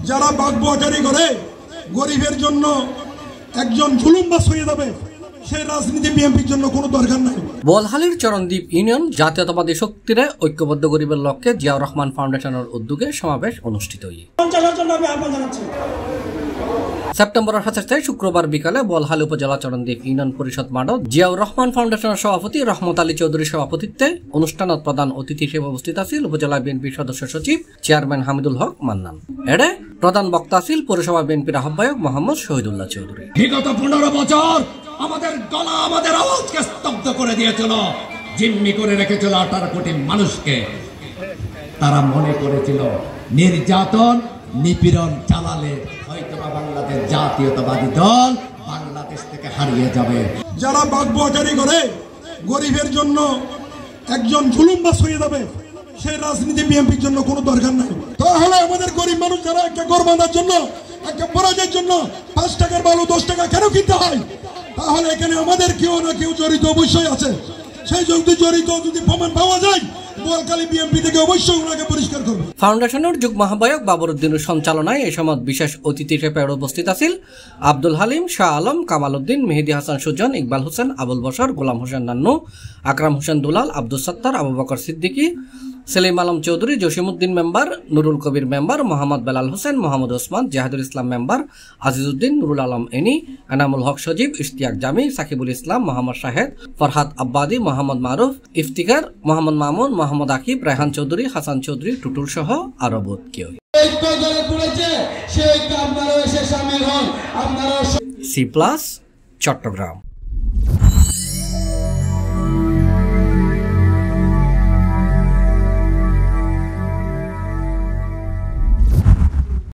যারা বাগবাটারি করে গরিবের জন্য একজন জুলুমবাজ হয়ে যাবে, সেই রাজনীতি বিএনপির জন্য কোনো দরকার নাই। বোয়ালখালীর চরণদ্বীপ ইউনিয়ন জাতীয়তাবাদী শক্তিরে ঐক্যবদ্ধ গরিবের লক্ষ্যে জিয়াউর রহমান ফাউন্ডেশনের উদ্যোগে সমাবেশ অনুষ্ঠিত হয়। সেপ্টেম্বরের ২৭ শুক্রবার বিকালে বোয়ালখালী উপজেলা চরণদ্বীপ ইউনিয়ন পরিষদ মাঠত জিয়াউর রহমান ফাউন্ডেশনের সভাপতি রহমত আলী চৌধুরীর সভাপতিত্বে অনুষ্ঠানত প্রধান অতিথি হিসেবে উপস্থিত আছিল উপজেলা বিএনপির সদস্য সচিব চেয়ারম্যান হামিদুল হক মান্নান। এড়ে প্রধান বক্তা ছিল পৌরসভা বিএনপির আহ্বায়ক মোহাম্মদ শহীদুল্লাহ চৌধুরী। বিগত ১৫ বছর আমাদের গলা আমাদের আওয়াজকে স্তব্ধ করে দিয়েছিল, জিম্মি করে রেখেছিল ১৮ কোটি মানুষকে। তারা মনে করেছিল নির্যাতন নিপীড়ন চালালে হয়তোবা বাংলাদেশ জাতীয়তাবাদী দল বাংলাদেশ থেকে হারিয়ে যাবে। যারা বাগবাটারি করে গরিবের জন্য একজন জুলুমবাজ হয়ে যাবে, সেই রাজনীতি বিএনপির জন্য কোনো দরকার নাই। তাহলে আমাদের গরিব মানুষ যারা একটা ঘর বাঁধার জন্য, একটা পরাজয়ের জন্য ৫ টাকার বালু ১০ টাকা কেন কিনতে হয়? তাহলে এখানে আমাদের কেউ না কেউ জড়িত অবশ্যই আছে। সেই জড়িত যদি প্রমাণ পাওয়া যায়, বোয়ালখালী বিএনপি থেকে অবশ্যই ওনাকে পরিষ্কার করবে। ফাউন্ডেশনের যুগ্ম আহ্বায়ক বাবরউদ্দিনের সঞ্চালনায় এই সময় বিশেষ অতিথি হিসেবে উপস্থিত আছিল আব্দুল হালিম, শাহ আলম, কামাল উদ্দিন, মেহেদি হাসান সুজন, ইকবাল হোসেন, আবুল বশর, গোলাম হোসেন নান্নু, আকরাম হোসেন দুলাল, আব্দুল সত্তার, আবু বকর সিদ্দিকী, সেলিম আলম চৌধুরী, জসিমউদ্দিন মেম্বার, নুরুল কবির মেম্বার, মোহাম্মদ বেলাল হোসেন, মোহাম্মদ ওসমান, জাহিদুল ইসলাম মেম্বার, আজিজউদ্দিন, নুরুল আলম এনি, এনামুল হক সজীব, ইশতিয়াক জামি, সাকিবুল ইসলাম, মোহাম্মদ শাহেদ, ফরহাদ আব্বাদি, মোহাম্মদ মারুফ, ইফতিকার, মোহাম্মদ মামুন, মোহাম্মদ আকিব, রায়হান চৌধুরী, হাসান চৌধুরী, টুটুল সহ আরো বহুত কেউ। C+ চট্টগ্রাম।